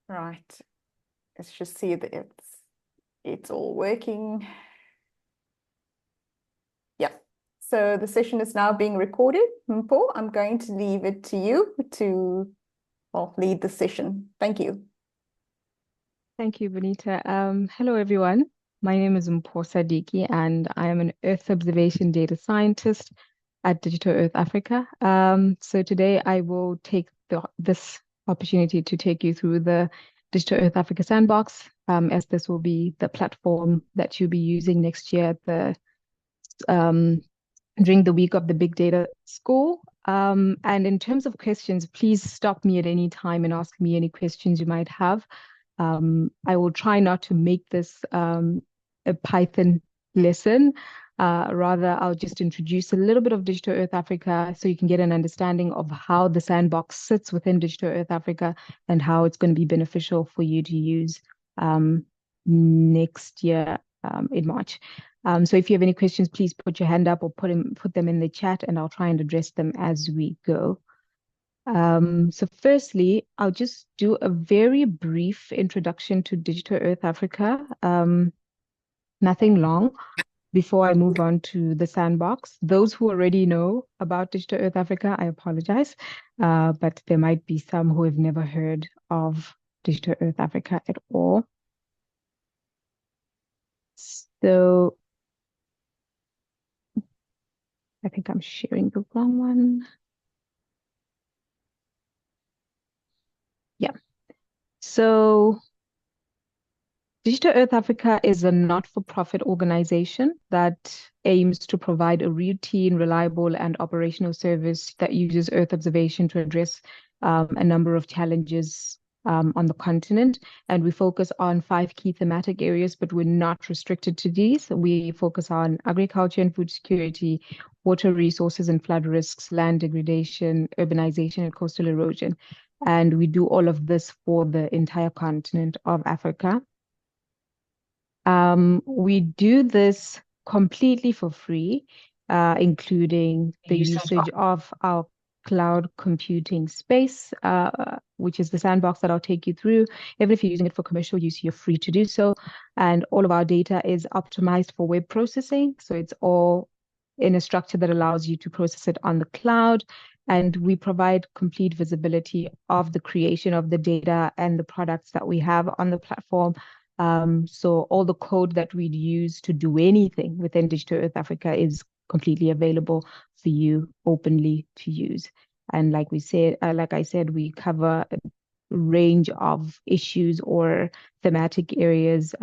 Right. Let's just see that it's all working. Yeah. So the session is now being recorded. Mpho, I'm going to leave it to you to lead the session. Thank you. Thank you, Bonita. Hello, everyone. My name is Mpho Sadiki, and I am an Earth observation data scientist at Digital Earth Africa. So today I will take this opportunity to take you through the Digital Earth Africa Sandbox, as this will be the platform that you'll be using next year at um, during the week of the Big Data School. And in terms of questions, please stop me at any time and ask me any questions you might have. I will try not to make this a Python lesson. Rather, I'll just introduce a little bit of Digital Earth Africa so you can get an understanding of how the sandbox sits within Digital Earth Africa and how it's going to be beneficial for you to use next year in March. So if you have any questions, please put your hand up or put them in the chat, and I'll try and address them as we go. So firstly, I'll just do a very brief introduction to Digital Earth Africa. Nothing long before I move on to the sandbox. Those who already know about Digital Earth Africa, I apologize, but there might be some who have never heard of Digital Earth Africa at all. So I think I'm sharing the wrong one. Yeah. So Digital Earth Africa is a not-for-profit organization that aims to provide a routine, reliable, and operational service that uses Earth observation to address a number of challenges on the continent. And we focus on 5 key thematic areas, but we're not restricted to these. We focus on agriculture and food security, water resources and flood risks, land degradation, urbanization, and coastal erosion. And we do all of this for the entire continent of Africa. We do this completely for free, including the usage of our cloud computing space, which is the sandbox that I'll take you through. Even if you're using it for commercial use, you're free to do so. And all of our data is optimized for web processing. So it's all in a structure that allows you to process it on the cloud. And we provide complete visibility of the creation of the data and the products that we have on the platform. So all the code that we'd use to do anything within Digital Earth Africa is completely available for you openly to use. And like I said, we cover a range of issues or thematic areas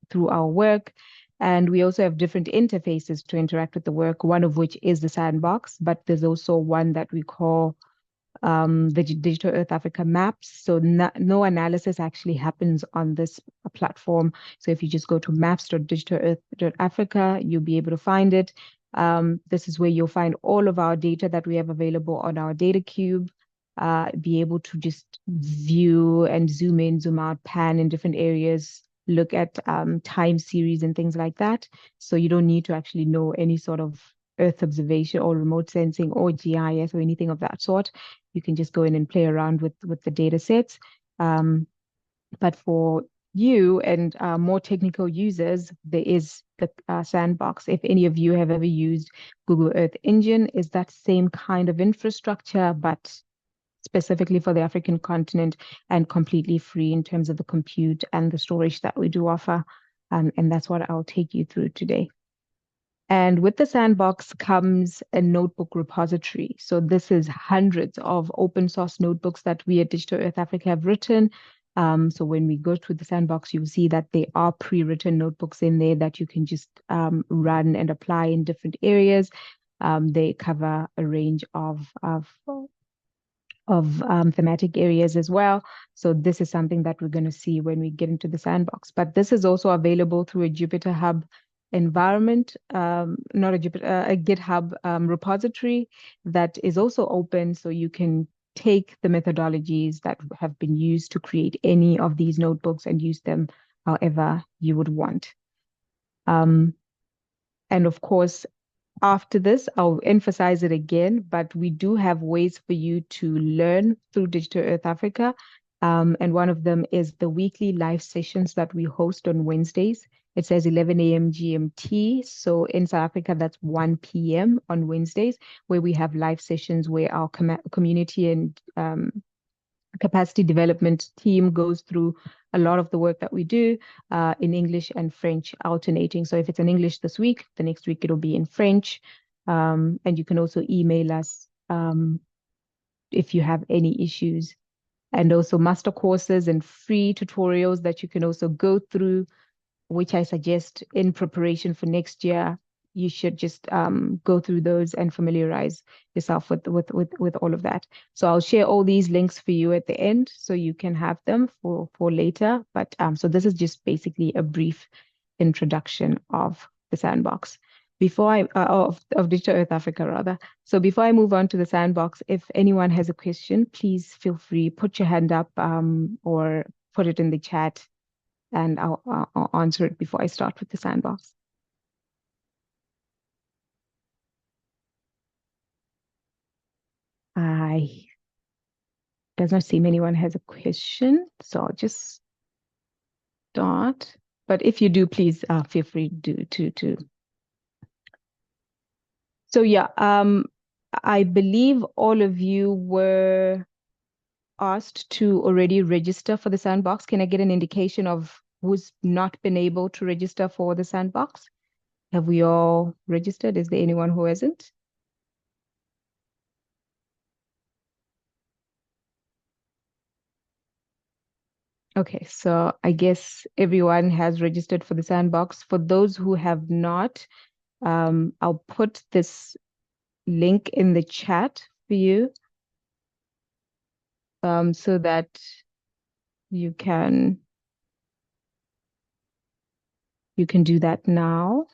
through our work. And we also have different interfaces to interact with the work, one of which is the sandbox, but there's also one that we call the Digital Earth Africa maps. So no analysis actually happens on this platform. So if you just go to maps.digitalearth.africa, you'll be able to find it. This is where you'll find all of our data that we have available on our data cube, be able to just view and zoom in, zoom out, pan in different areas, look at time series and things like that. So you don't need to actually know any sort of Earth observation or remote sensing or GIS or anything of that sort. You can just go in and play around with the data sets. But for you and more technical users, there is the sandbox. If any of you have ever used Google Earth Engine, is that same kind of infrastructure, but specifically for the African continent and completely free in terms of the compute and the storage that we do offer. And that's what I'll take you through today. And with the sandbox comes a notebook repository. So this is hundreds of open source notebooks that we at Digital Earth Africa have written. So when we go through the sandbox, you'll see that there are pre-written notebooks in there that you can just run and apply in different areas. They cover a range of thematic areas as well. So this is something that we're going to see when we get into the sandbox. But this is also available through a Jupyter Hub environment, not a Jupyter, a GitHub repository that is also open, so you can take the methodologies that have been used to create any of these notebooks and use them however you would want. And of course, after this, I'll emphasize it again, but we do have ways for you to learn through Digital Earth Africa. And one of them is the weekly live sessions that we host on Wednesdays. It says 11 a.m. GMT. So in South Africa, that's 1 p.m. on Wednesdays, where we have live sessions where our community and capacity development team goes through a lot of the work that we do in English and French alternating. So if it's in English this week, the next week it'll be in French. And you can also email us if you have any issues. And also master courses and free tutorials that you can also go through, which I suggest in preparation for next year. You should just go through those and familiarize yourself with all of that. So I'll share all these links for you at the end so you can have them for later. But so this is just basically a brief introduction of the sandbox. Before I of Digital Earth Africa rather. So before I move on to the sandbox, if anyone has a question, please feel free, put your hand up or put it in the chat and I'll answer it before I start with the sandbox. I does not seem anyone has a question, so I'll just start. But if you do, please feel free to. So yeah, I believe all of you were asked to already register for the sandbox. Can I get an indication of who's not been able to register for the sandbox? Have we all registered? Is there anyone who hasn't? Okay, so I guess everyone has registered for the sandbox. For those who have not, I'll put this link in the chat for you so that you can do that now.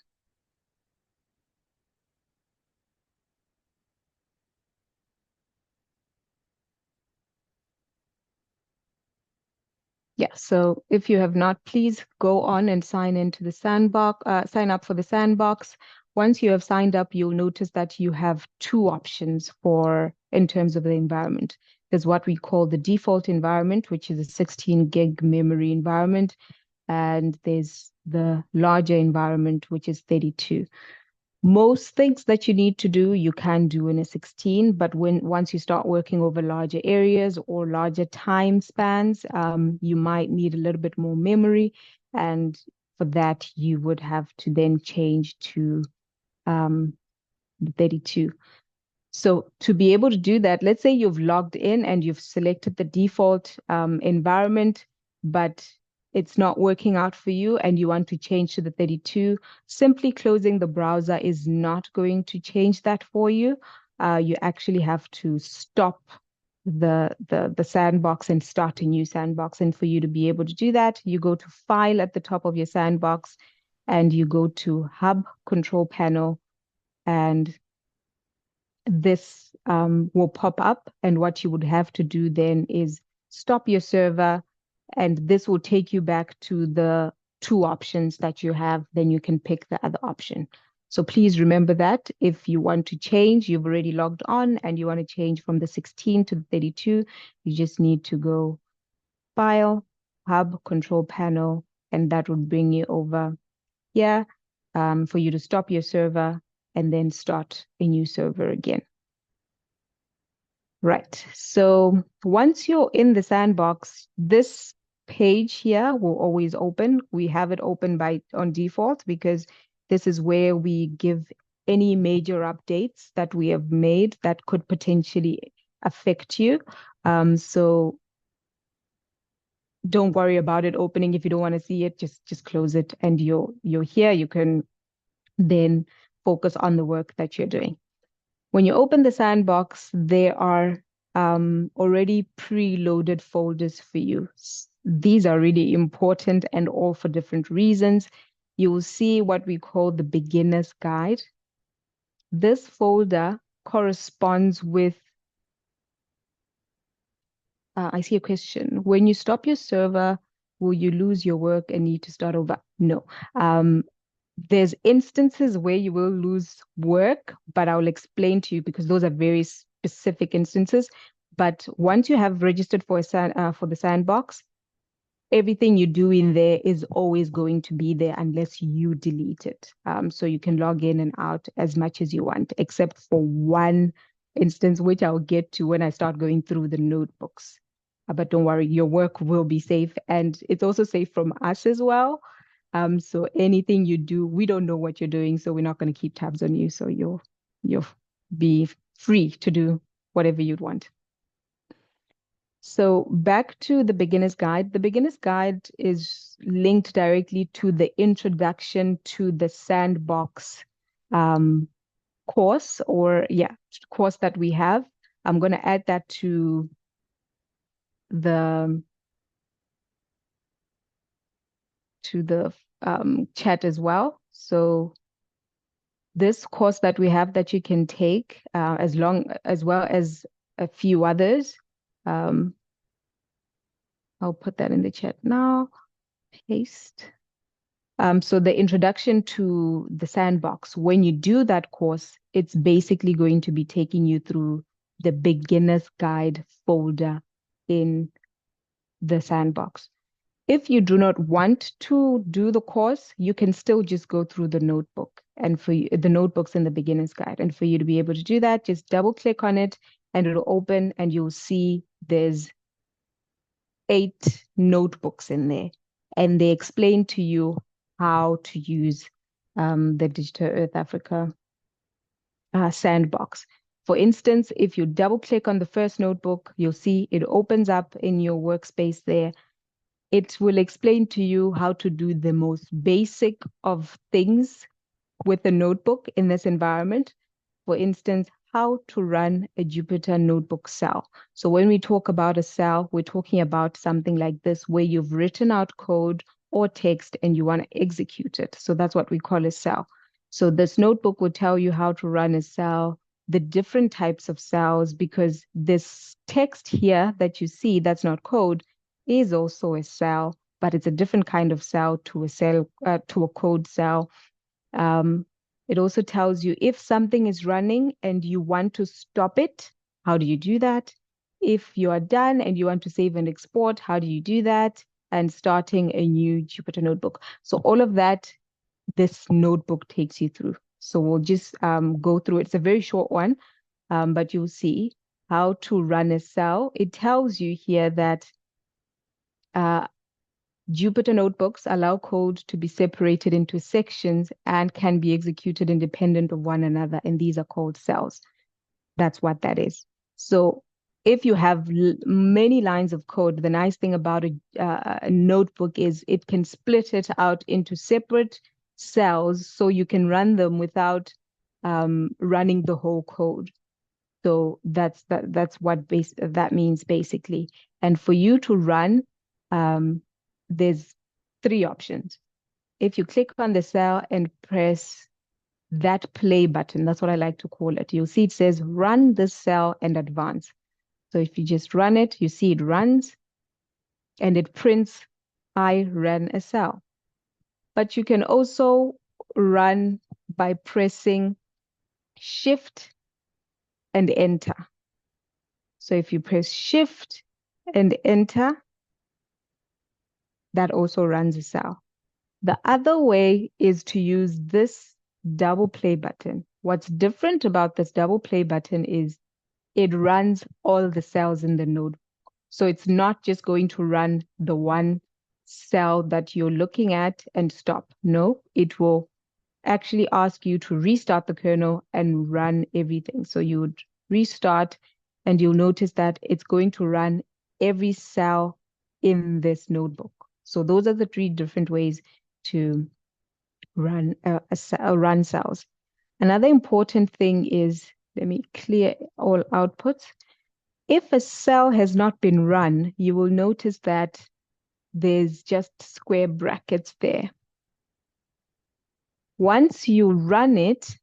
Yeah, so if you have not, please go on and sign into the sandbox, sign up for the sandbox. Once you have signed up, you'll notice that you have two options for in terms of the environment. There's what we call the default environment, which is a 16 gig memory environment, and there's the larger environment, which is 32. Most things that you need to do, you can do in a 16, but once you start working over larger areas or larger time spans, you might need a little bit more memory. And for that, you would have to then change to 32. So to be able to do that, let's say you've logged in and you've selected the default environment, but it's not working out for you and you want to change to the 32, simply closing the browser is not going to change that for you. You actually have to stop the sandbox and start a new sandbox. And for you to be able to do that, you go to File at the top of your sandbox and you go to Hub Control Panel, and this will pop up. And what you would have to do then is stop your server, and this will take you back to the two options that you have. Then you can pick the other option. So please remember that if you want to change, you've already logged on and you want to change from the 16 to the 32, you just need to go File, Hub, Control Panel, and that would bring you over here for you to stop your server and then start a new server again. Right. So once you're in the sandbox, this page here will always open. We have it open on default because this is where we give any major updates that we have made that could potentially affect you. So don't worry about it opening. If you don't want to see it, just close it, and you're here. You can then focus on the work that you're doing. When you open the sandbox, there are already preloaded folders for you. These are really important and all for different reasons. You will see what we call the beginner's guide. This folder corresponds with, I see a question. When you stop your server, will you lose your work and need to start over? No. There's instances where you will lose work, but I'll explain to you because those are very specific instances. But once you have registered for for the sandbox, everything you do in there is always going to be there unless you delete it. So you can log in and out as much as you want, except for one instance, which I'll get to when I start going through the notebooks. But don't worry, your work will be safe, and it's also safe from us as well. So anything you do, we don't know what you're doing, so we're not going to keep tabs on you. So you'll be free to do whatever you'd want. So back to the beginner's guide. The beginner's guide is linked directly to the introduction to the sandbox course, or yeah, course that we have. I'm going to add that to the chat as well. So this course that we have that you can take as well as a few others. I'll put that in the chat now. Paste. So the introduction to the sandbox, when you do that course, it's basically going to be taking you through the beginner's guide folder in the sandbox. If you do not want to do the course, you can still just go through the notebook and the notebooks in the beginner's guide. And for you to be able to do that, just double click on it and it'll open and you'll see there's 8 notebooks in there. And they explain to you how to use the Digital Earth Africa sandbox. For instance, if you double click on the first notebook, you'll see it opens up in your workspace there. It will explain to you how to do the most basic of things with a notebook in this environment. For instance, how to run a Jupyter Notebook cell. So when we talk about a cell, we're talking about something like this, where you've written out code or text and you want to execute it. So that's what we call a cell. So this notebook will tell you how to run a cell, the different types of cells, because this text here that you see, that's not code, is also a cell, but it's a different kind of cell to a code cell. It also tells you if something is running and you want to stop it, how do you do that? If you are done and you want to save and export, how do you do that? And starting a new Jupyter notebook. So all of that, this notebook takes you through. So we'll just go through it. It's a very short one, but you'll see how to run a cell. It tells you here that Jupyter notebooks allow code to be separated into sections and can be executed independent of one another. And these are called cells. That's what that is. So if you have many lines of code, the nice thing about a notebook is it can split it out into separate cells so you can run them without running the whole code. So that's what that means basically. And for you to run, there's 3 options. If you click on the cell and press that play button, that's what I like to call it, you'll see it says run this cell and advance. So if you just run it, you see it runs and it prints, I ran a cell. But you can also run by pressing Shift and Enter. So if you press Shift and Enter, that also runs a cell. The other way is to use this double play button. What's different about this double play button is it runs all the cells in the node. So it's not just going to run the one cell that you're looking at and stop. No, it will actually ask you to restart the kernel and run everything. So you would restart and you'll notice that it's going to run every cell in this notebook. So those are the 3 different ways to run run cells. Another important thing is, let me clear all outputs. If a cell has not been run, you will notice that there's just square brackets there. Once you run it,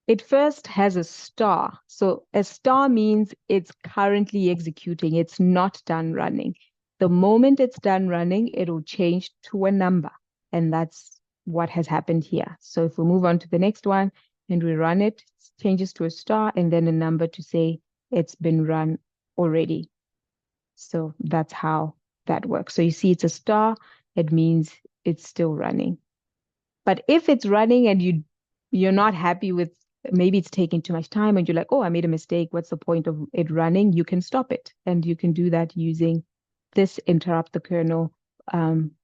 it first has a star. So a star means it's currently executing. It's not done running. The moment it's done running, it'll change to a number. And that's what has happened here. So if we move on to the next one and we run it, it changes to a star and then a number to say it's been run already. So that's how that works. So you see it's a star, it means it's still running. But if it's running and you're not happy with, maybe it's taking too much time and you're like, oh, I made a mistake. What's the point of it running? You can stop it. And you can do that using this interrupt the kernel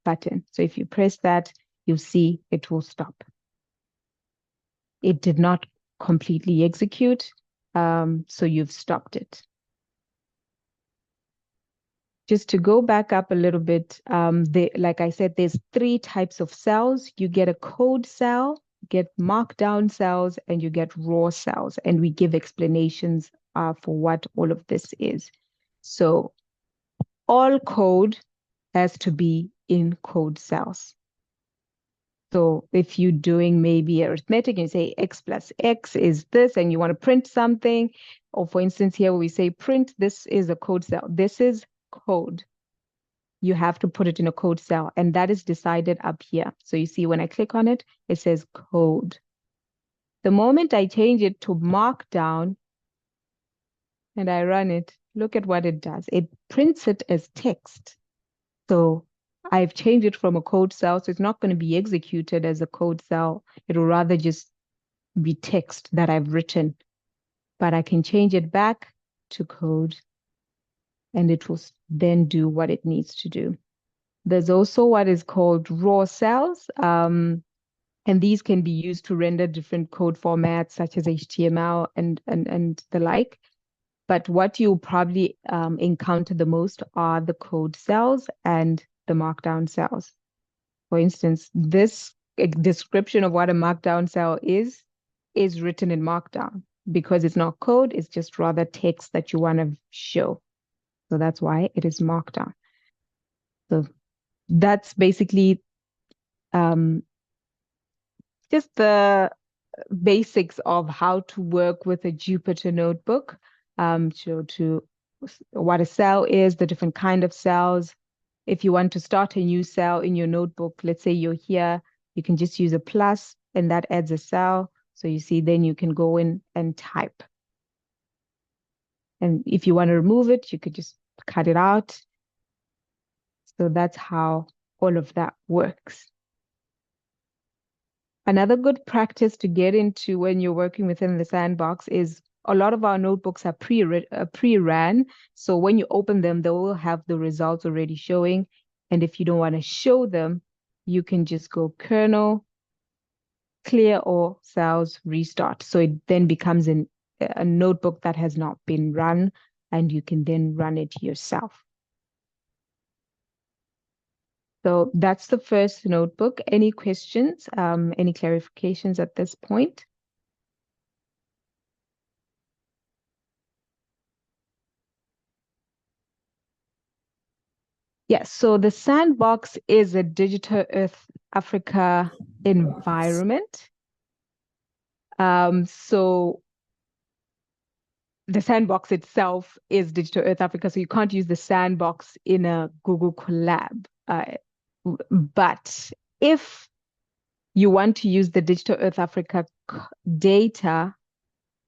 button. So if you press that, you'll see it will stop. It did not completely execute, so you've stopped it. Just to go back up a little bit, like I said, there's 3 types of cells. You get a code cell, get markdown cells, and you get raw cells. And we give explanations for what all of this is. So all code has to be in code cells. So if you're doing maybe arithmetic and you say x plus x is this, and you want to print something, or for instance, here we say print, this is a code cell. This is code. You have to put it in a code cell, and that is decided up here. So you see when I click on it, it says code. The moment I change it to markdown and I run it, look at what it does. It prints it as text. So I've changed it from a code cell, so it's not going to be executed as a code cell. It'll rather just be text that I've written. But I can change it back to code, and it will then do what it needs to do. There's also what is called raw cells, and these can be used to render different code formats such as HTML and the like. But what you'll probably encounter the most are the code cells and the markdown cells. For instance, this description of what a markdown cell is written in markdown because it's not code, it's just rather text that you want to show. So that's why it is markdown. So that's basically just the basics of how to work with a Jupyter notebook, to what a cell is, the different kind of cells. If you want to start a new cell in your notebook, let's say you're here, you can just use a plus and that adds a cell. So you see, then you can go in and type. And if you want to remove it, you could just cut it out. So that's how all of that works. Another good practice to get into when you're working within the sandbox is a lot of our notebooks are pre-ran. So when you open them, they will have the results already showing. And if you don't want to show them, you can just go kernel, clear all cells, restart. So it then becomes a notebook that has not been run, and you can then run it yourself. So that's the first notebook. Any questions, any clarifications at this point? Yes, so the sandbox is a Digital Earth Africa environment. So the sandbox itself is Digital Earth Africa, so you can't use the sandbox in a Google Colab. But if you want to use the Digital Earth Africa data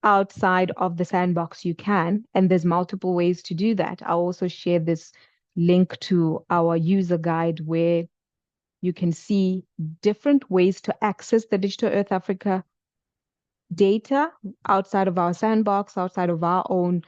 outside of the sandbox, you can, and there's multiple ways to do that. I'll also share this link to our user guide where you can see different ways to access the Digital Earth Africa data outside of our sandbox, outside of our own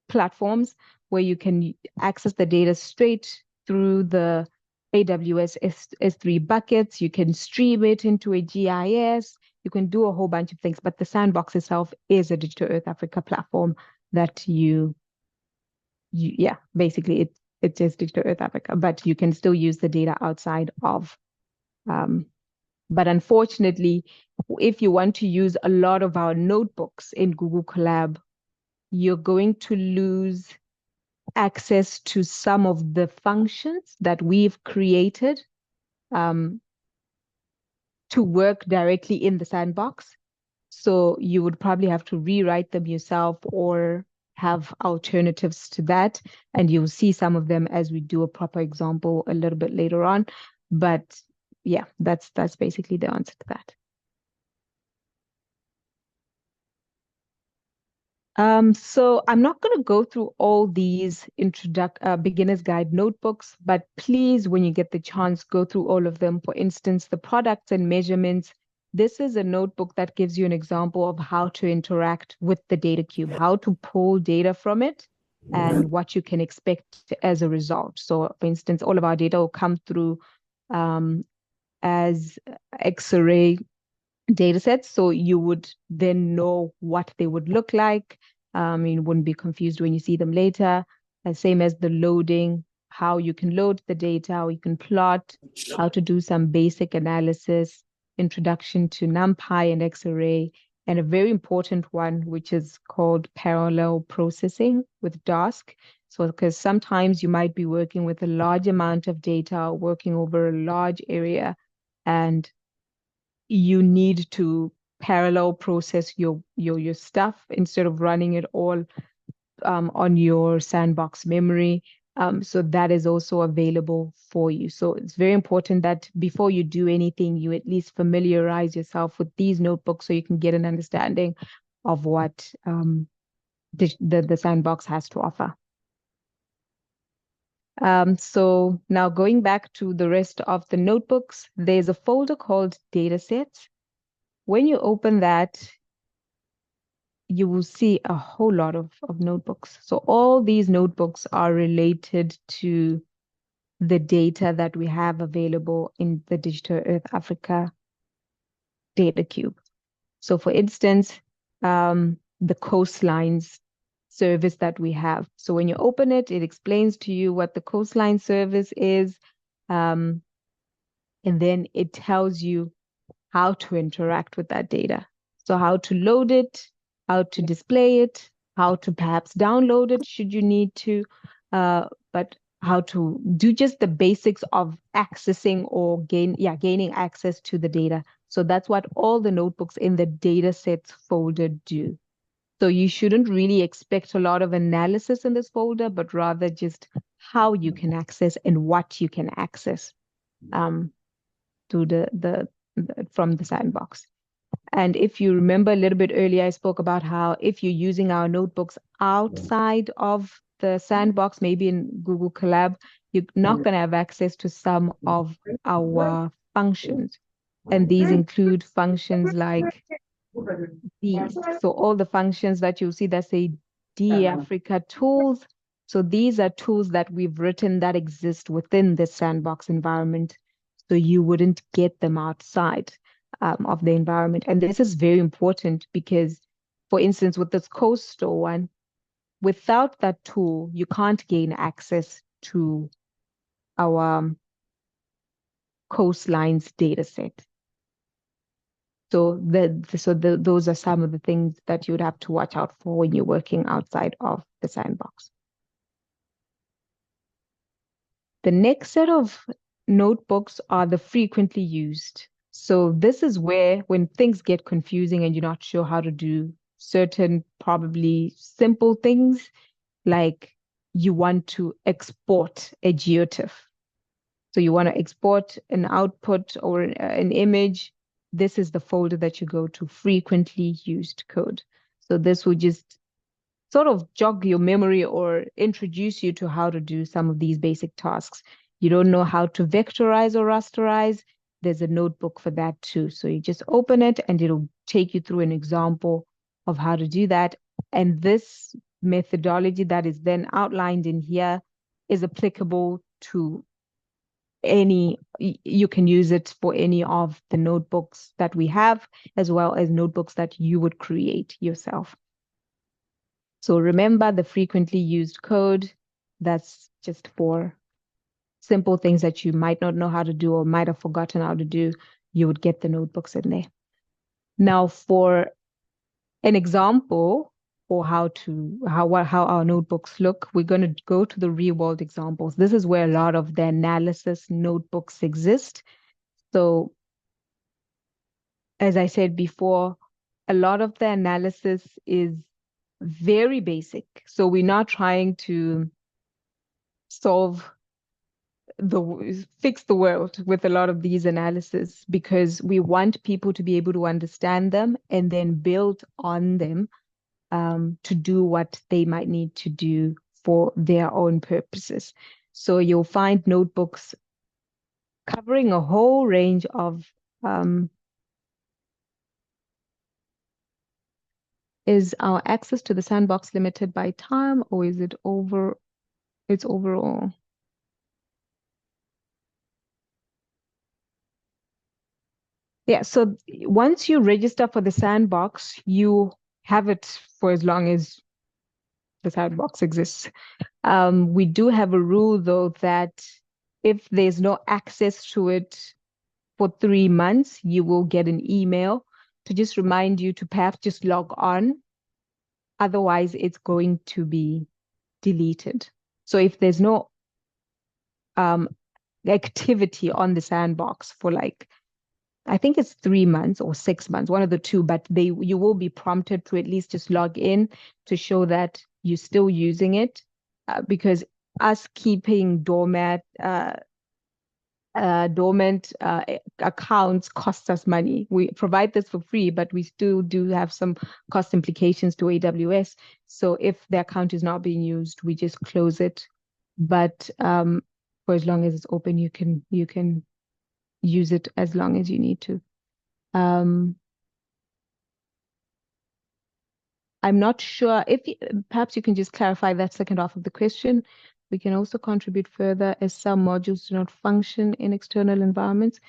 platforms, where you can access the data straight through the AWS S3 buckets. You can stream it into a GIS. You can do a whole bunch of things, but the sandbox itself is a Digital Earth Africa platform that yeah, basically it's just Digital Earth Africa, but you can still use the data outside of. But unfortunately, if you want to use a lot of our notebooks in Google Colab, you're going to lose access to some of the functions that we've created to work directly in the sandbox. So you would probably have to rewrite them yourself or have alternatives to that. And you'll see some of them as we do a proper example a little bit later on. But yeah, that's basically the answer to that. So I'm not going to go through all these beginner's guide notebooks, but please, when you get the chance, go through all of them. For instance, the products and measurements. This is a notebook that gives you an example of how to interact with the data cube, how to pull data from it, and what you can expect as a result. So, for instance, all of our data will come through um, as X-ray data sets. So you would then know what they would look like. You wouldn't be confused when you see them later. Same as the loading, how you can load the data, how you can plot, how to do some basic analysis, introduction to NumPy and X-array, and a very important one, which is called parallel processing with DASK. So, because sometimes you might be working with a large amount of data, working over a large area, and you need to parallel process your stuff instead of running it all on your sandbox memory. So that is also available for you. So it's very important that before you do anything, you at least familiarize yourself with these notebooks so you can get an understanding of what the sandbox has to offer. So now going back to the rest of the notebooks, there's a folder called Datasets. When you open that, you will see a whole lot of notebooks. So all these notebooks are related to the data that we have available in the Digital Earth Africa data cube. So for instance, the coastlines service that we have. So when you open it, it explains to you what the coastline service is, and then it tells you how to interact with that data. So how to load it, how to display it, how to perhaps download it should you need to, but how to do just the basics of accessing or gaining access to the data. So that's what all the notebooks in the data sets folder do. So you shouldn't really expect a lot of analysis in this folder, but rather just how you can access and what you can access to from the sandbox. And if you remember a little bit earlier, I spoke about how if you're using our notebooks outside of the sandbox, maybe in Google Colab, you're not going to have access to some of our functions. And these include functions like these. So all the functions that you'll see that say D Africa tools. So these are tools that we've written that exist within the sandbox environment. So you wouldn't get them outside of the environment. And this is very important because, for instance, with this coastal one, without that tool, you can't gain access to our coastlines data set. So those are some of the things that you would have to watch out for when you're working outside of the sandbox. The next set of notebooks are the frequently used. So this is where when things get confusing and you're not sure how to do certain probably simple things, like you want to export a geotiff. So you want to export an output or an image. This is the folder that you go to, frequently used code. So this will just sort of jog your memory or introduce you to how to do some of these basic tasks. You don't know how to vectorize or rasterize, there's a notebook for that too. So you just open it and it'll take you through an example of how to do that. And this methodology that is then outlined in here is applicable to you can use it for any of the notebooks that we have, as well as notebooks that you would create yourself. So remember the frequently used code, that's just for simple things that you might not know how to do or might have forgotten how to do. You would get the notebooks in there. Now for an example or how our notebooks look, we're going to go to the real world examples. This is where a lot of the analysis notebooks exist. So as I said before, a lot of the analysis is very basic. So we're not trying to fix the world with a lot of these analysis because we want people to be able to understand them and then build on them to do what they might need to do for their own purposes. So you'll find notebooks covering a whole range of is our access to the sandbox limited by time, or is it over? It's overall. Yeah, so once you register for the sandbox, you have it for as long as the sandbox exists. We do have a rule, though, that if there's no access to it for 3 months, you will get an email to just remind you to perhaps just log on. Otherwise, it's going to be deleted. So if there's no um, activity on the sandbox for like, I think it's 3 months or 6 months, one of the two, but you will be prompted to at least just log in to show that you're still using it, because us keeping dormant accounts costs us money. We provide this for free, but we still do have some cost implications to AWS. So if the account is not being used, we just close it. But for as long as it's open, you can use it as long as you need to. I'm not sure if perhaps you can just clarify that second half of the question. We can also contribute further as some modules do not function in external environments.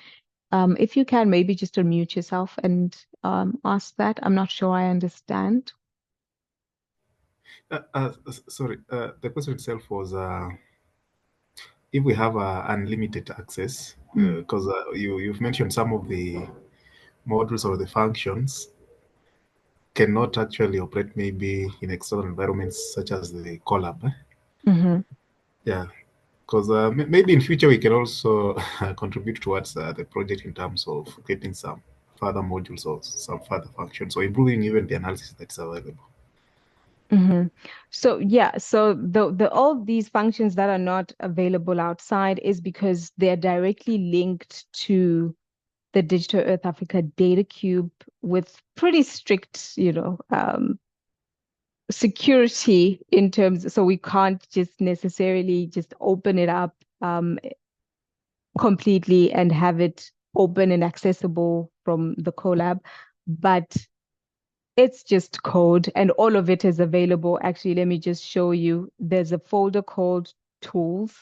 If you can, maybe just unmute yourself and ask that. I'm not sure I understand. Sorry, the question itself was if we have unlimited access, because you've mentioned some of the modules or the functions cannot actually operate maybe in external environments such as the Colab. Mm-hmm. Yeah, because maybe in future we can also contribute towards the project in terms of getting some further modules or some further functions, or improving even the analysis that's available. Mm-hmm. So yeah, so the all these functions that are not available outside is because they're directly linked to the Digital Earth Africa Data Cube with pretty strict, security in terms, so we can't just necessarily just open it up completely and have it open and accessible from the collab, but it's just code and all of it is available. Actually, let me just show you. There's a folder called tools,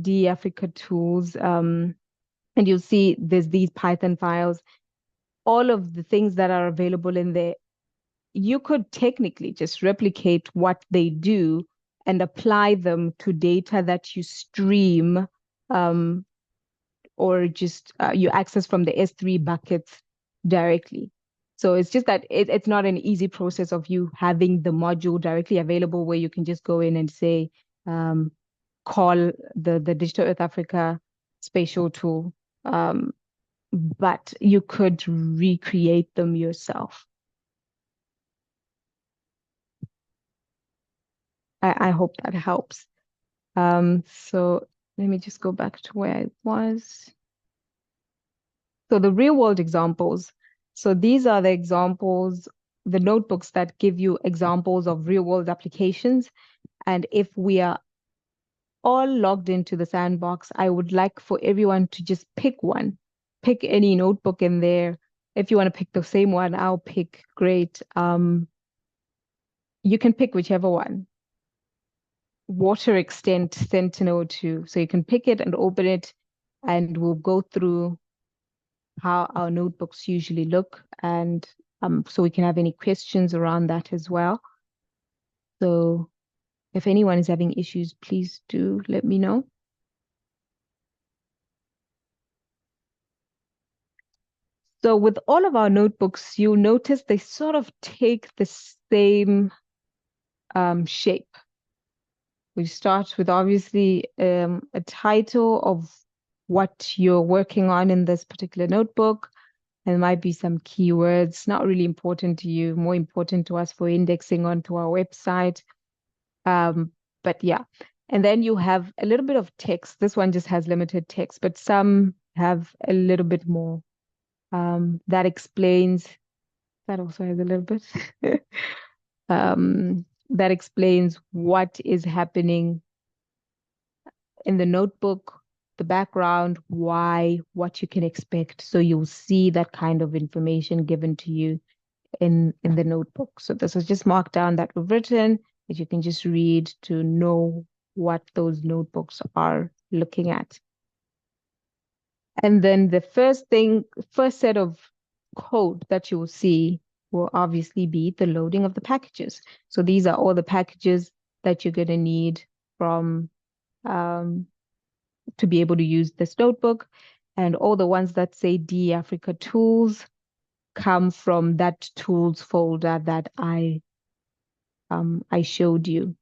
D Africa tools, and you'll see there's these Python files, all of the things that are available in there. You could technically just replicate what they do and apply them to data that you stream, or just you access from the S3 buckets directly. So it's just that it's not an easy process of you having the module directly available where you can just go in and say, call the Digital Earth Africa spatial tool. But you could recreate them yourself. I hope that helps. So let me just go back to where I was. So the real world examples. So these are the examples, the notebooks that give you examples of real world applications. And if we are all logged into the sandbox, I would like for everyone to just pick one, pick any notebook in there. If you want to pick the same one, I'll pick, great. You can pick whichever one. Water Extent Sentinel-2. So you can pick it and open it, and we'll go through how our notebooks usually look, and so we can have any questions around that as well. So if anyone is having issues, please do let me know. So with all of our notebooks, you'll notice they sort of take the same shape. We start with obviously a title of what you're working on in this particular notebook. There might be some keywords, not really important to you, more important to us for indexing onto our website. But yeah, and then you have a little bit of text. This one just has limited text, but some have a little bit more. That explains, that also has a little bit. that explains what is happening in the notebook, the background, why, what you can expect. So you'll see that kind of information given to you in the notebook. So this is just marked down that we've written that you can just read to know what those notebooks are looking at. And then the first set of code that you will see will obviously be the loading of the packages. So these are all the packages that you're going to need from to be able to use this notebook. And all the ones that say D Africa Tools come from that tools folder that I showed you.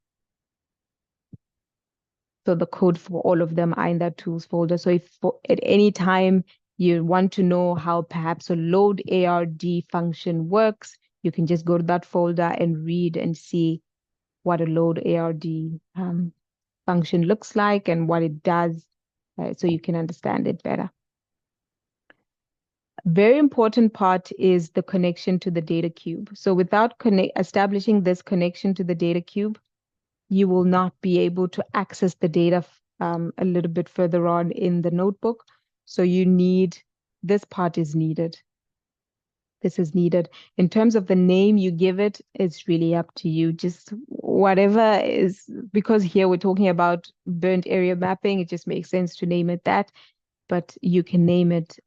So the code for all of them are in that tools folder. So if at any time you want to know how perhaps a load ARD function works, you can just go to that folder and read and see what a load ARD function looks like and what it does, so you can understand it better. A very important part is the connection to the data cube. So without establishing this connection to the data cube, you will not be able to access the data a little bit further on in the notebook. So this part is needed. This is needed. In terms of the name you give it, it's really up to you. Just whatever is, because here we're talking about burnt area mapping, it just makes sense to name it that, but you can name it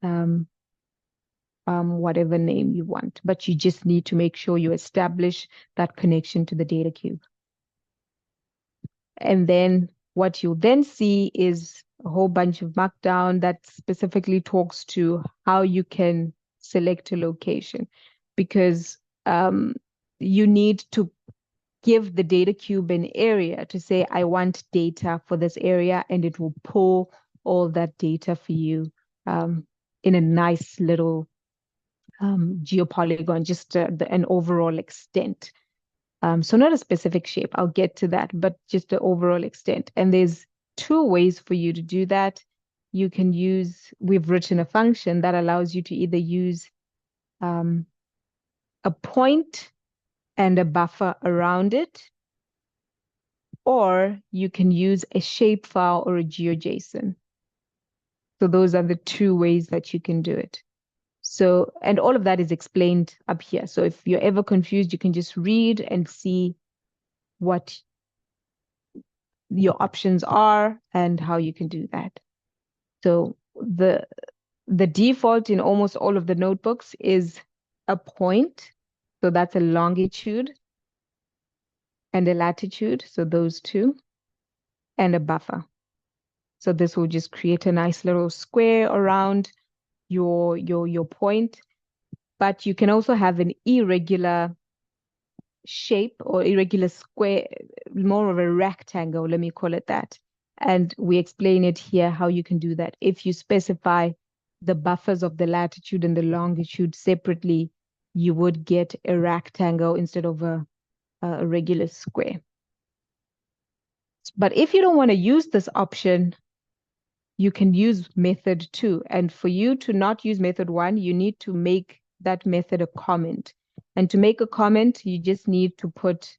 whatever name you want, but you just need to make sure you establish that connection to the data cube. And then what you'll then see is a whole bunch of markdown that specifically talks to how you can select a location, because you need to give the data cube an area to say, I want data for this area, and it will pull all that data for you in a nice little geopolygon, just an overall extent. So not a specific shape, I'll get to that, but just the overall extent. And there's two ways for you to do that. You can we've written a function that allows you to either use a point and a buffer around it, or you can use a shapefile or a GeoJSON. So those are the two ways that you can do it. So, and all of that is explained up here. So if you're ever confused, you can just read and see what your options are and how you can do that. So the default in almost all of the notebooks is a point. So that's a longitude and a latitude. So those two, and a buffer. So this will just create a nice little square around your point. But you can also have an irregular shape or irregular square, more of a rectangle, let me call it that. And we explain it here how you can do that. If you specify the buffers of the latitude and the longitude separately, you would get a rectangle instead of a regular square. But if you don't want to use this option, you can use method 2. And for you to not use method 1, you need to make that method a comment. And to make a comment, you just need to put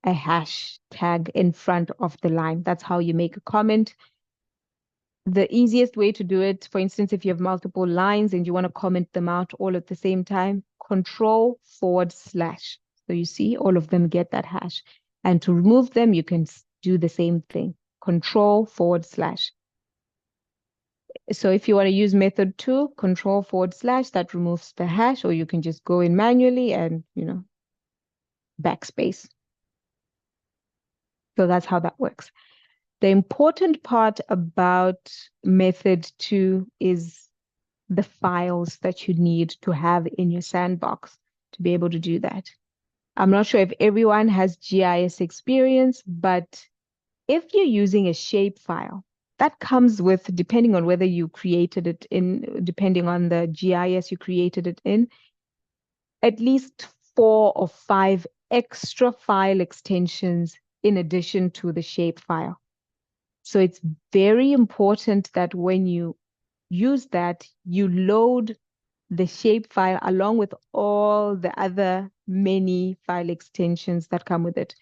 a hashtag in front of the line. That's how you make a comment. The easiest way to do it, for instance, if you have multiple lines and you want to comment them out all at the same time, Control/. So you see all of them get that hash. And to remove them, you can do the same thing, Control/. So if you want to use method 2, Control/, that removes the hash, or you can just go in manually and, backspace. So that's how that works. The important part about method 2 is the files that you need to have in your sandbox to be able to do that. I'm not sure if everyone has GIS experience, but if you're using a shapefile, that comes with, depending on whether you created it in, depending on the GIS you created it in, at least 4 or 5 extra file extensions in addition to the shapefile. So it's very important that when you use that, you load the shapefile along with all the other many file extensions that come with it.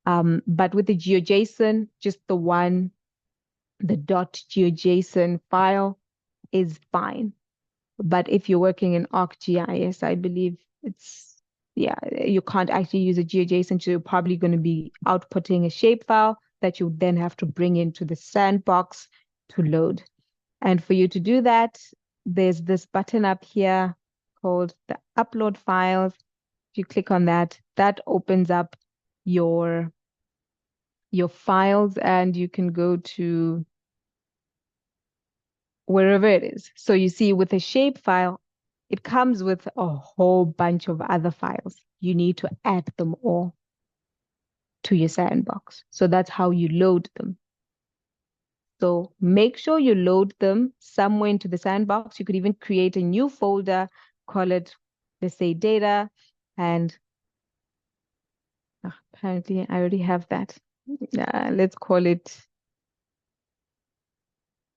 But with the GeoJSON, just the .geojson file is fine. But if you're working in ArcGIS, I believe you can't actually use a GeoJSON, so you're probably going to be outputting a shapefile that you then have to bring into the sandbox to load. And for you to do that, there's this button up here called the Upload Files. If you click on that, that opens up your files, and you can go to wherever it is. So you see with a shapefile, it comes with a whole bunch of other files. You need to add them all to your sandbox. So that's how you load them. So make sure you load them somewhere into the sandbox. You could even create a new folder, call it, let's say, data, and apparently I already have that. Let's call it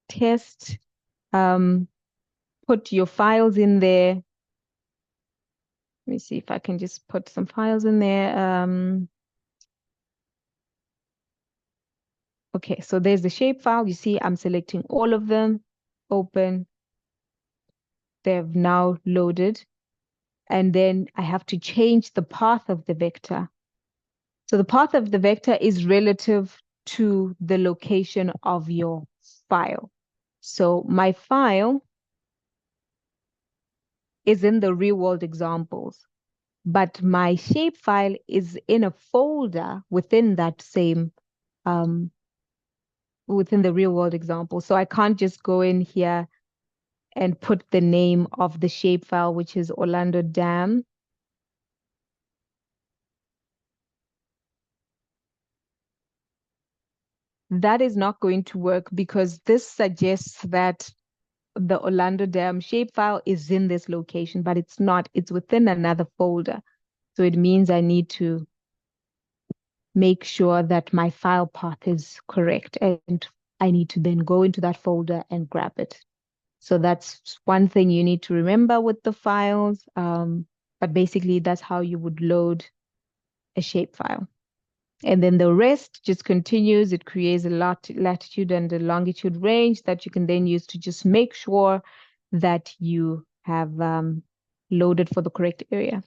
test. Put your files in there. Let me see if I can just put some files in there. Okay, so there's the shapefile. You see, I'm selecting all of them. Open. They've now loaded. And then I have to change the path of the vector. So the path of the vector is relative to the location of your file. So my file is in the real world examples, but my shapefile is in a folder within that same within the real world example. So I can't just go in here and put the name of the shapefile, which is Orlando Dam. That is not going to work because this suggests that the Orlando Dam shapefile is in this location, but it's not. It's within another folder. So it means I need to make sure that my file path is correct, and I need to then go into that folder and grab it. So that's one thing you need to remember with the files. But basically, that's how you would load a shapefile. And then the rest just continues. It creates a latitude and a longitude range that you can then use to just make sure that you have loaded for the correct area.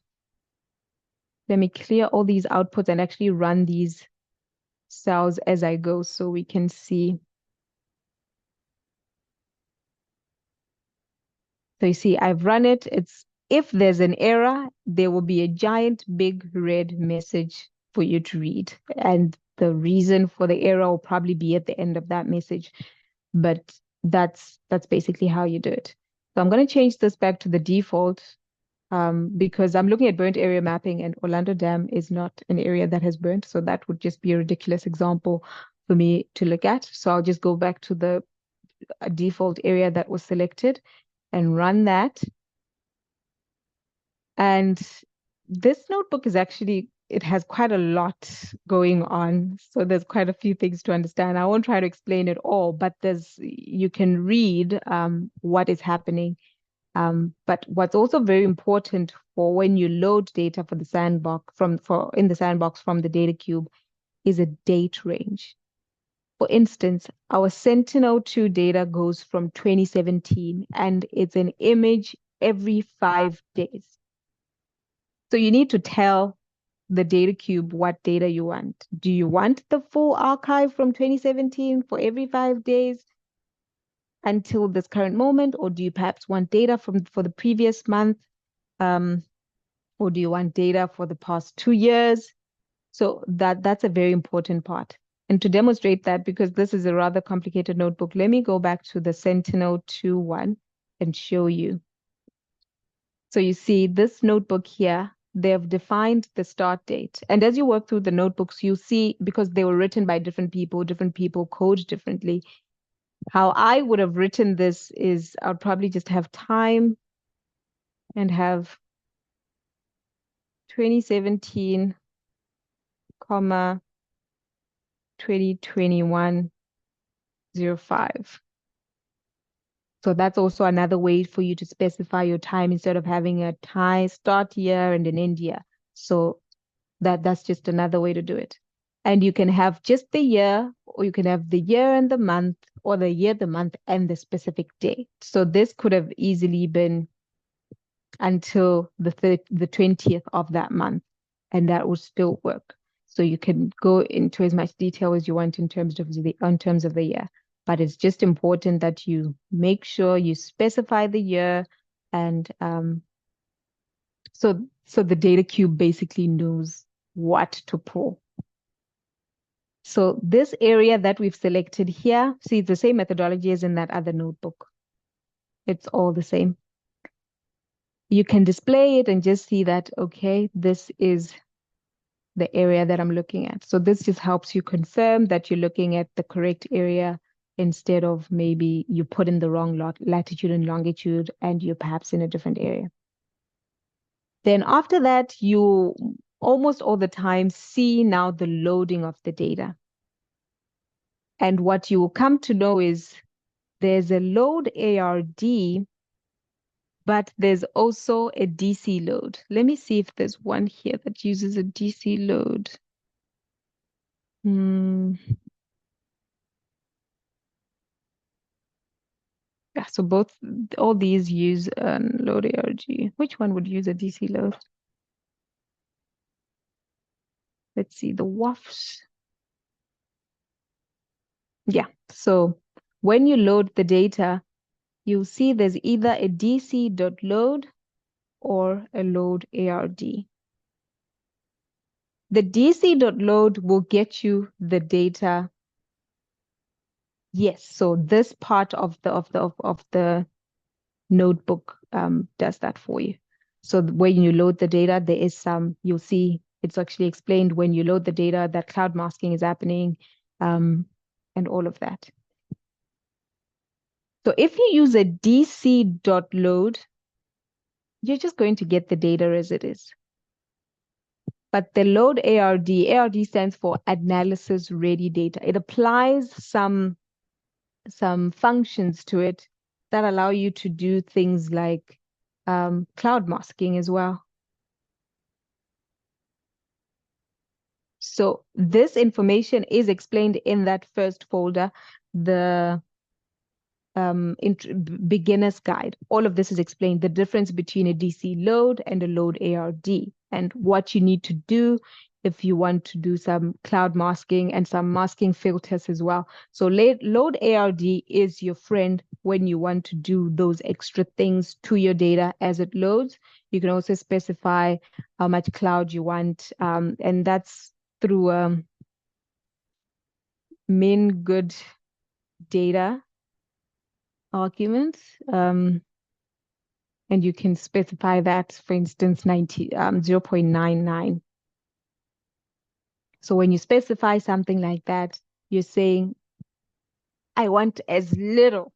Let me clear all these outputs and actually run these cells as I go so we can see. So you see, I've run it. If there's an error, there will be a giant big red message for you to read. And the reason for the error will probably be at the end of that message. But that's basically how you do it. So I'm going to change this back to the default because I'm looking at burnt area mapping, and Orlando Dam is not an area that has burnt. So that would just be a ridiculous example for me to look at. So I'll just go back to the default area that was selected and run that. And this notebook is actually, it has quite a lot going on. So there's quite a few things to understand. I won't try to explain it all, but you can read what is happening. But what's also very important for when you load data for the sandbox in the sandbox from the data cube is a date range. For instance, our Sentinel-2 data goes from 2017, and it's an image every 5 days. So you need to tell the data cube what data you want. Do you want the full archive from 2017 for every 5 days until this current moment, or do you perhaps want data for the previous month, or do you want data for the past 2 years? So that's a very important part. And to demonstrate that, because this is a rather complicated notebook, let me go back to the Sentinel-2 one and show you. So you see this notebook here, they've defined the start date. And as you work through the notebooks, you see, because they were written by different people code differently. How I would have written this is I'll probably just have time and have 2017, comma, 2021, 05. So that's also another way for you to specify your time instead of having a time start year and an end year. So that's just another way to do it. And you can have just the year, or you can have the year and the month, or the year, the month, and the specific day. So this could have easily been until the 20th of that month, and that will still work. So you can go into as much detail as you want in terms of the year. But it's just important that you make sure you specify the year, and so the data cube basically knows what to pull. So this area that we've selected here, see, it's the same methodology as in that other notebook. It's all the same. You can display it and just see that, okay, this is the area that I'm looking at. So this just helps you confirm that you're looking at the correct area instead of maybe you put in the wrong latitude and longitude and you're perhaps in a different area. Then after that, you almost all the time see now the loading of the data. And what you will come to know is there's a load ARD, but there's also a DC load. Let me see if there's one here that uses a DC load. Yeah, so all these use load ARG. Which one would use a DC load? Let's see, the WAFs. Yeah, so when you load the data, you'll see there's either a DC.load or a load ARD. The DC.load will get you the data. Yes, so this part of the notebook does that for you. So when you load the data, there is you'll see it's actually explained when you load the data that cloud masking is happening, and all of that. So if you use a DC.load, you're just going to get the data as it is. But the load ARD stands for analysis ready data. It applies some functions to it that allow you to do things like cloud masking as well. So this information is explained in that first folder, the beginner's guide. All of this is explained, the difference between a DC load and a load ARD, and what you need to do if you want to do some cloud masking and some masking filters as well. So load ARD is your friend when you want to do those extra things to your data as it loads. You can also specify how much cloud you want, and that's through min good data arguments. And you can specify that, for instance, 0.99. So when you specify something like that, you're saying, I want as little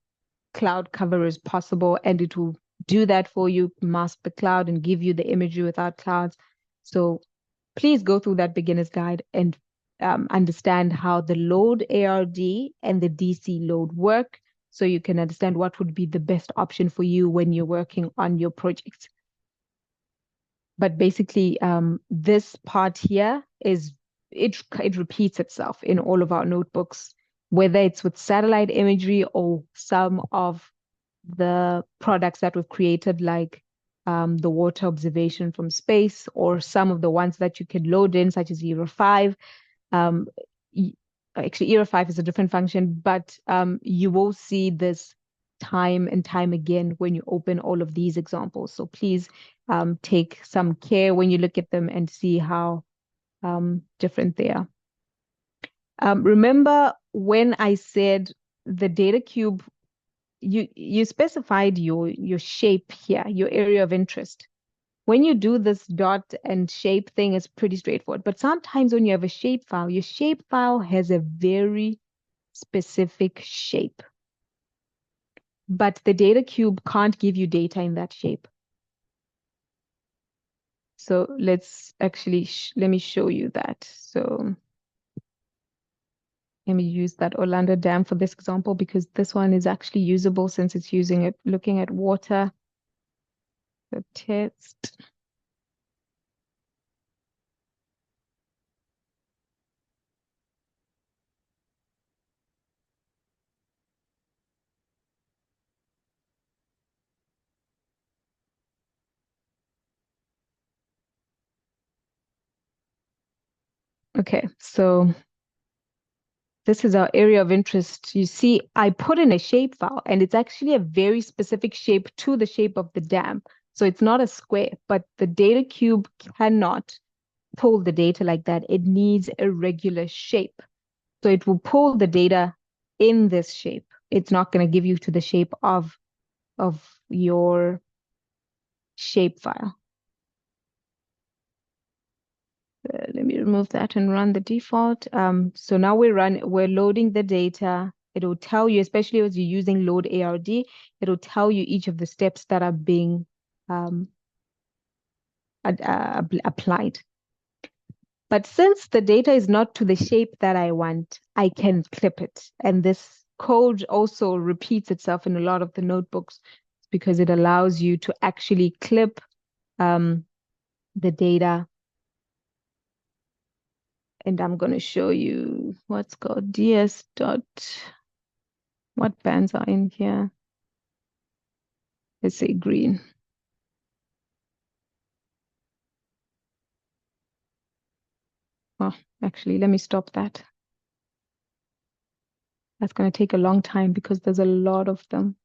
cloud cover as possible, and it will do that for you, mask the cloud and give you the imagery without clouds. So please go through that beginner's guide and understand how the load ARD and the DC load work, so you can understand what would be the best option for you when you're working on your project. But basically, this part here it repeats itself in all of our notebooks, whether it's with satellite imagery or some of the products that we've created, like the water observation from space, or some of the ones that you can load in, such as ERA 5. Actually, ERA 5 is a different function, but you will see this time and time again when you open all of these examples. So please take some care when you look at them and see how different they are. Remember when I said the data cube, you specified your shape here, your area of interest. When you do this dot and shape thing, it's pretty straightforward. But sometimes when you have a shape file, your shape file has a very specific shape. But the data cube can't give you data in that shape. So let's actually, let me show you that. So Let me use that Orlando Dam for this example because this one is actually usable since it's looking at water. The test. Okay, so this is our area of interest. You see, I put in a shapefile and it's actually a very specific shape to the shape of the dam. So it's not a square, but the data cube cannot pull the data like that. It needs a regular shape. So it will pull the data in this shape. It's not going to give you to the shape of your shapefile. Let me remove that and run the default. So now we're loading the data. It'll tell you, especially as you're using load ARD, it'll tell you each of the steps that are being applied. But since the data is not to the shape that I want, I can clip it. And this code also repeats itself in a lot of the notebooks because it allows you to actually clip the data. And I'm going to show you what's called ds dot, what bands are in here? Let's say green. Oh, actually, let me stop that. That's going to take a long time because there's a lot of them.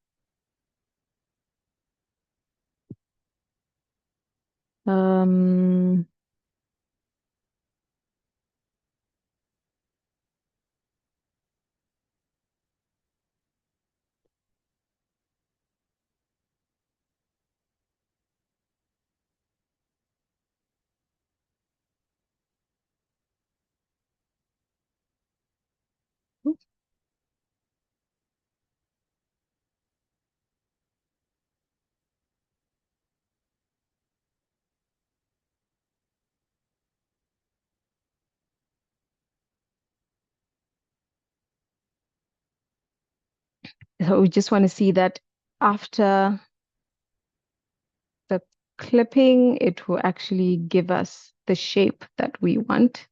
So we just want to see that after the clipping, it will actually give us the shape that we want.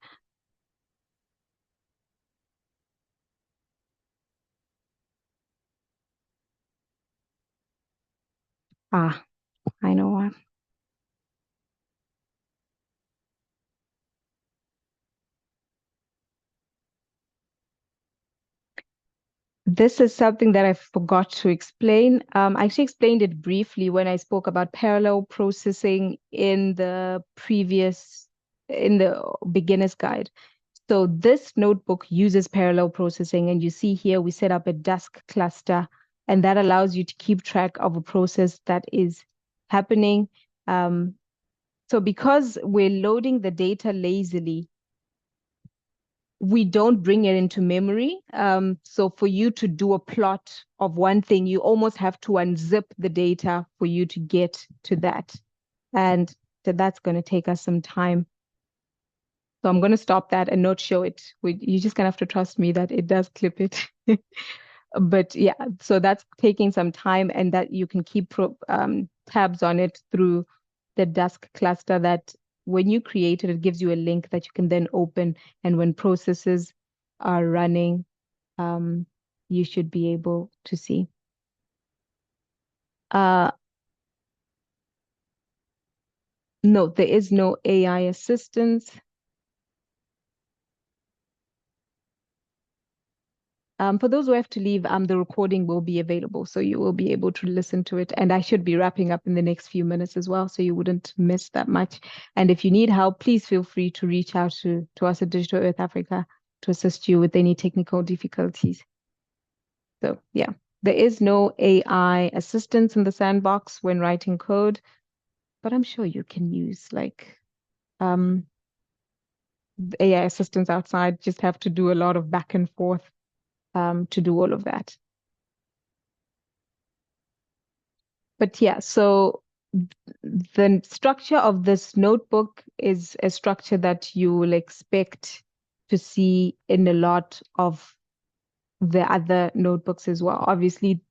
Ah, I know what. This is something that I forgot to explain. I actually explained it briefly when I spoke about parallel processing in the beginner's guide. So this notebook uses parallel processing, and you see here we set up a Dask cluster, and that allows you to keep track of a process that is happening. So because we're loading the data lazily, we don't bring it into memory. So for you to do a plot of one thing, you almost have to unzip the data for you to get to that. And that's going to take us some time. So I'm going to stop that and not show it. You're just going to have to trust me that it does clip it. But yeah, so that's taking some time, and that you can keep tabs on it through the Dask cluster that when you create it, it gives you a link that you can then open. And when processes are running, you should be able to see. No, there is no AI assistance. For those who have to leave, the recording will be available, so you will be able to listen to it. And I should be wrapping up in the next few minutes as well, so you wouldn't miss that much. And if you need help, please feel free to reach out to us at Digital Earth Africa to assist you with any technical difficulties. So yeah, there is no AI assistance in the sandbox when writing code, but I'm sure you can use like AI assistance outside. Just have to do a lot of back and forth to do all of that. But yeah, so the structure of this notebook is a structure that you will expect to see in a lot of the other notebooks as well. Obviously,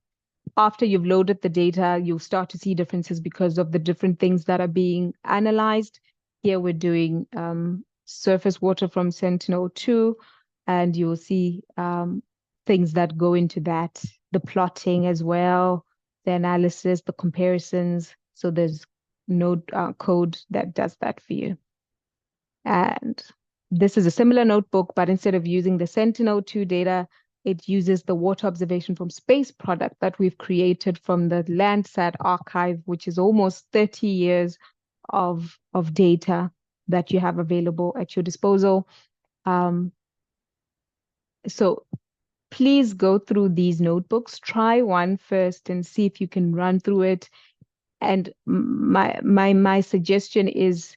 after you've loaded the data, you'll start to see differences because of the different things that are being analyzed. Here we're doing surface water from Sentinel-2, and you'll see things that go into that, the plotting as well, the analysis, the comparisons. So there's node code that does that for you. And this is a similar notebook, but instead of using the Sentinel-2 data, it uses the water observation from space product that we've created from the Landsat archive, which is almost 30 years of data that you have available at your disposal. So please go through these notebooks. Try one first and see if you can run through it. And my suggestion is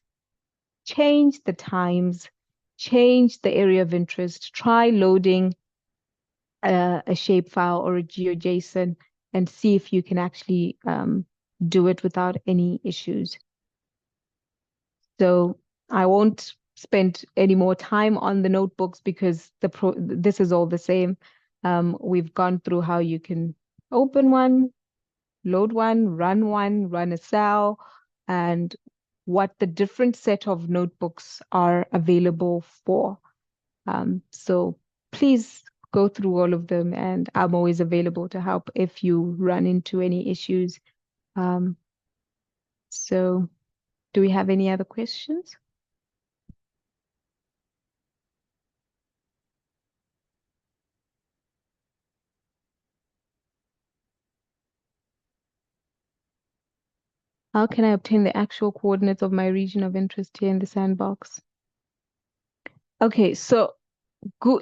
change the times, change the area of interest, try loading a shapefile or a GeoJSON and see if you can actually do it without any issues. So I won't spend any more time on the notebooks because this is all the same. We've gone through how you can open one, load one, run a cell, and what the different set of notebooks are available for. So please go through all of them, and I'm always available to help if you run into any issues. So do we have any other questions? How can I obtain the actual coordinates of my region of interest here in the sandbox? Okay, so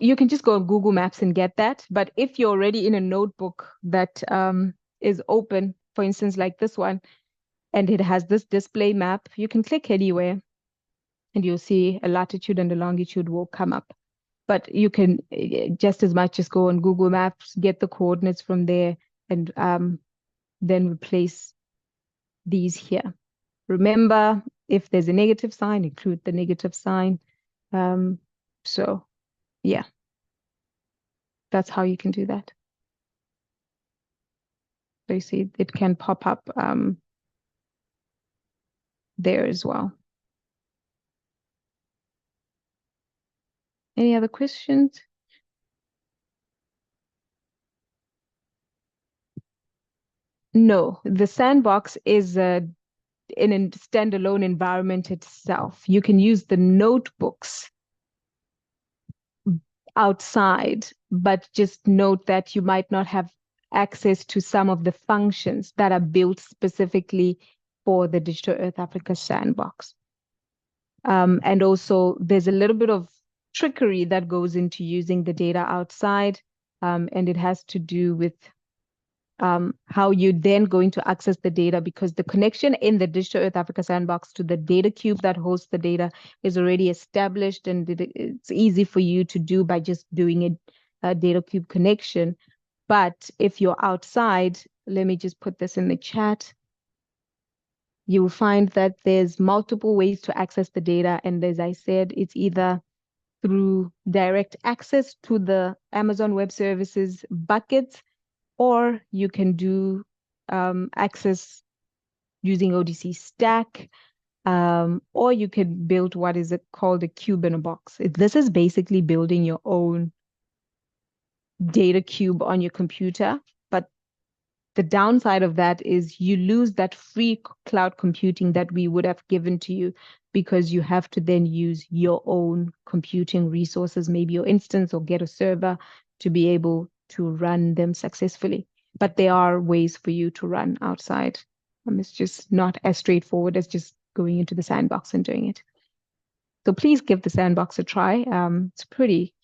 you can just go on Google Maps and get that. But if you're already in a notebook that is open, for instance, like this one, and it has this display map, you can click anywhere and you'll see a latitude and a longitude will come up. But you can just as much just go on Google Maps, get the coordinates from there, and then replace these here. Remember, if there's a negative sign, include the negative sign. So yeah, that's how you can do that. So you see it can pop up there as well. Any other questions? No, the sandbox is in a standalone environment itself. You can use the notebooks outside, but just note that you might not have access to some of the functions that are built specifically for the Digital Earth Africa sandbox. And also there's a little bit of trickery that goes into using the data outside, and it has to do with how you're then going to access the data, because the connection in the Digital Earth Africa sandbox to the data cube that hosts the data is already established, and it's easy for you to do by just doing a data cube connection. But if you're outside, let me just put this in the chat. You will find that there's multiple ways to access the data. And as I said, it's either through direct access to the Amazon Web Services buckets, or you can do access using ODC Stack, or you can build what is called a cube in a box. This is basically building your own data cube on your computer. But the downside of that is you lose that free cloud computing that we would have given to you, because you have to then use your own computing resources, maybe your instance, or get a server to be able to run them successfully. But there are ways for you to run outside. It's just not as straightforward as just going into the sandbox and doing it. So please give the sandbox a try. It's pretty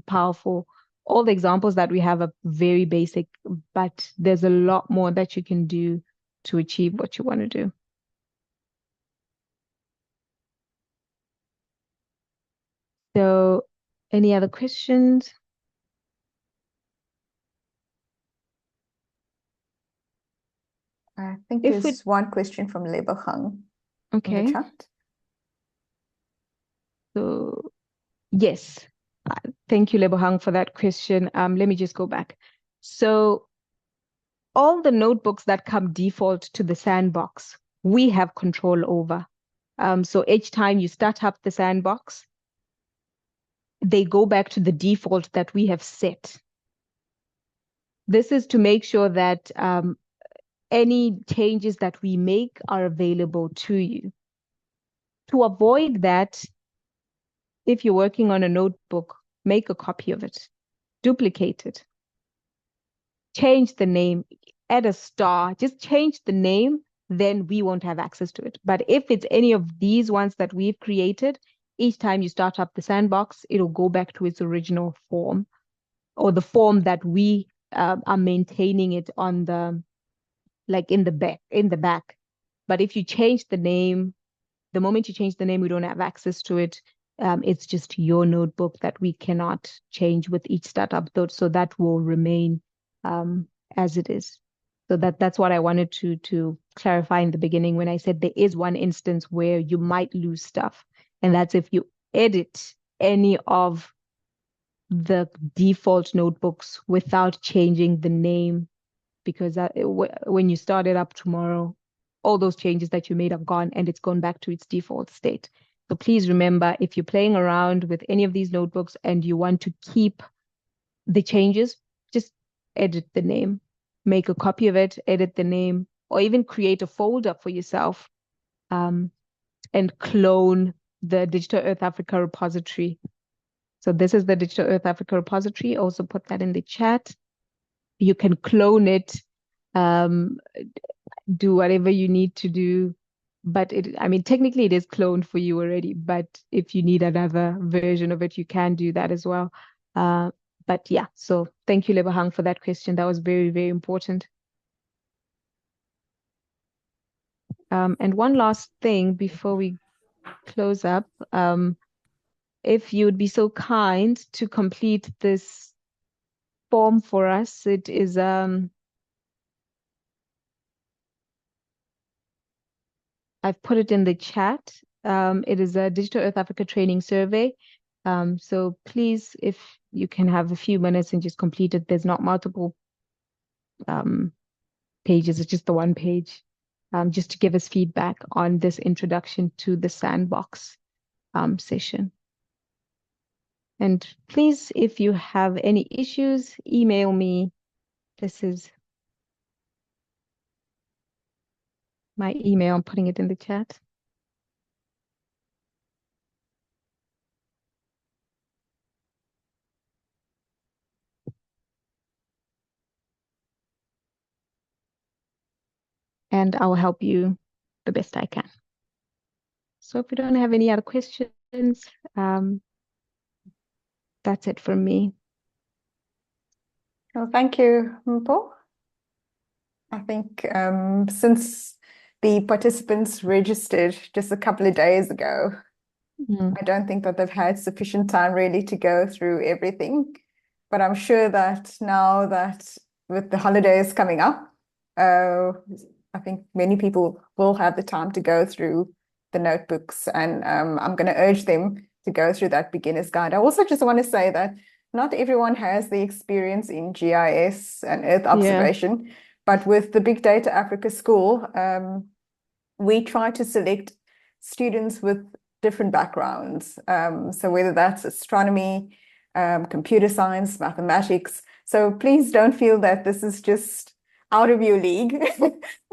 powerful. All the examples that we have are very basic, but there's a lot more that you can do to achieve what you want to do. So any other questions? I think there's one question from Lebogang in the chat. So yes, Thank you, Lebohang, for that question. Let me just go back. So all the notebooks that come default to the sandbox, we have control over. So each time you start up the sandbox, they go back to the default that we have set. This is to make sure that any changes that we make are available to you. To avoid that, if you're working on a notebook, make a copy of it, duplicate it, change the name, add a star, just change the name, then we won't have access to it. But if it's any of these ones that we've created, each time you start up the sandbox, it'll go back to its original form, or the form that we are maintaining it on the, like in the back. But if you change the name, the moment you change the name, we don't have access to it. It's just your notebook that we cannot change with each startup, though, so that will remain as it is. So that's what I wanted to clarify in the beginning when I said there is one instance where you might lose stuff, and that's if you edit any of the default notebooks without changing the name, because when you start it up tomorrow, all those changes that you made are gone and it's gone back to its default state. So please remember, if you're playing around with any of these notebooks and you want to keep the changes, just edit the name, make a copy of it, edit the name, or even create a folder for yourself and clone the Digital Earth Africa repository. So this is the Digital Earth Africa repository. Also put that in the chat. You can clone it, do whatever you need to do. But technically it is cloned for you already. But if you need another version of it, you can do that as well. But yeah, so thank you, Lebohang, for that question. That was very, very important. And one last thing before we close up, if you would be so kind to complete this form for us. It is I've put it in the chat. It is a Digital Earth Africa training survey. So please, if you can have a few minutes and just complete it. There's not multiple pages, it's just the one page. Just to give us feedback on this introduction to the sandbox session. And please, if you have any issues, email me. This is my email. I'm putting it in the chat. And I will help you the best I can. So if you don't have any other questions, that's it from me. Well, thank you, Mpho. I think since the participants registered just a couple of days ago, I don't think that they've had sufficient time really to go through everything. But I'm sure that now that with the holidays coming up, I think many people will have the time to go through the notebooks, and I'm going to urge them to go through that beginner's guide. I also just want to say that not everyone has the experience in GIS and Earth observation, but with the Big Data Africa School, we try to select students with different backgrounds. So whether that's astronomy, computer science, mathematics. So please don't feel that this is just out of your league.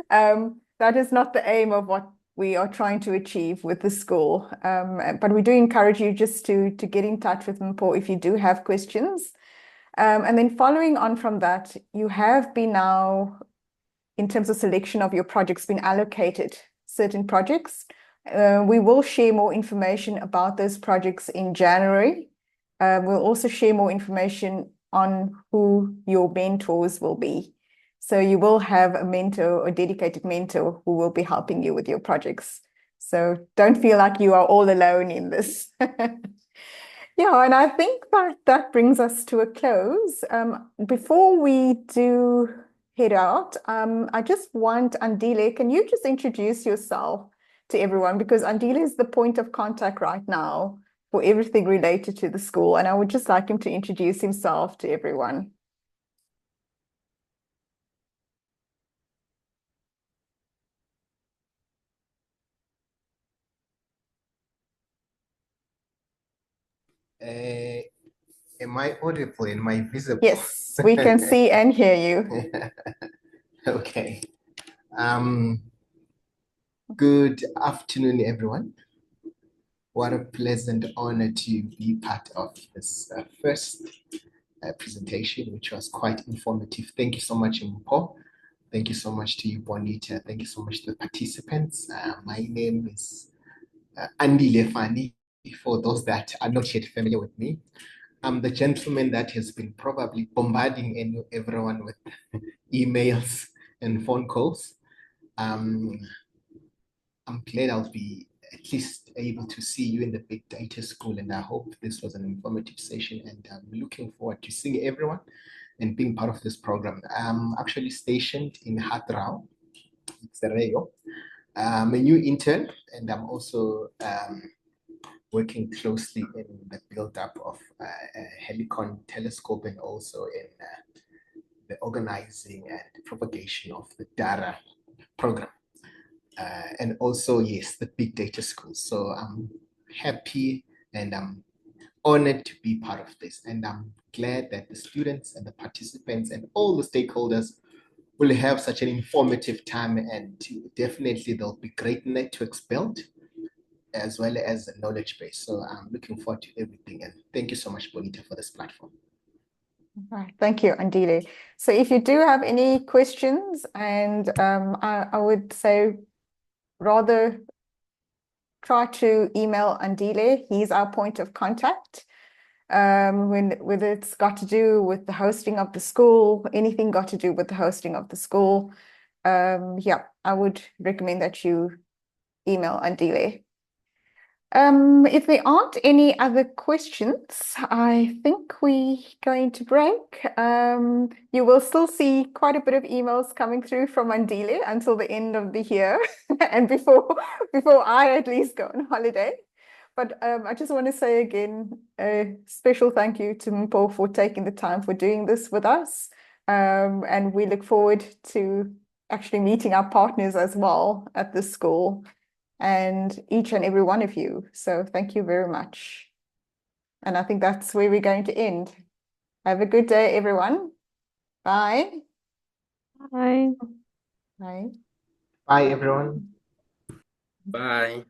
That is not the aim of what we are trying to achieve with the school. But we do encourage you just to get in touch with Mpho if you do have questions. And then following on from that, you have been now, in terms of selection of your projects, been allocated certain projects. We will share more information about those projects in January. We'll also share more information on who your mentors will be. So you will have a mentor, a dedicated mentor who will be helping you with your projects. So don't feel like you are all alone in this. Yeah, and I think that brings us to a close. Before we do head out, I just want Andile, can you just introduce yourself to everyone? Because Andile is the point of contact right now for everything related to the school. And I would just like him to introduce himself to everyone. Am I audible? Am I visible? Yes, we can see and hear you. Okay. Good afternoon, everyone. What a pleasant honor to be part of this first presentation, which was quite informative. Thank you so much, Mpho. Thank you so much to you, Bonita. Thank you so much to the participants. My name is Andy Lefani, for those that are not yet familiar with me. I'm the gentleman that has been probably bombarding everyone with emails and phone calls. I'm glad I'll be at least able to see you in the big data school, and I hope this was an informative session, and I'm looking forward to seeing everyone and being part of this program. I'm actually stationed in Hatrao, Sereo. I'm a new intern, and I'm also working closely in the build-up of a Helicon telescope, and also in the organizing and propagation of the DARA program. And also, yes, the big data school. So I'm happy and I'm honored to be part of this. And I'm glad that the students and the participants and all the stakeholders will have such an informative time, and definitely there'll be great networks built as well as a knowledge base. So I'm looking forward to everything. And thank you so much, Bonita, for this platform. Right. Thank you, Andile. So if you do have any questions, and I would say rather try to email Andile. He's our point of contact. Whether it's got to do with the hosting of the school, anything got to do with the hosting of the school, yeah, I would recommend that you email Andile. If there aren't any other questions, I think we're going to break. You will still see quite a bit of emails coming through from Andile until the end of the year, and before I at least go on holiday. But I just want to say again, a special thank you to Mpho for taking the time for doing this with us. And we look forward to actually meeting our partners as well at the school, and each and every one of you. So thank you very much. And I think that's where we're going to end. Have a good day, everyone. Bye. Bye. Bye. Bye, everyone. Bye.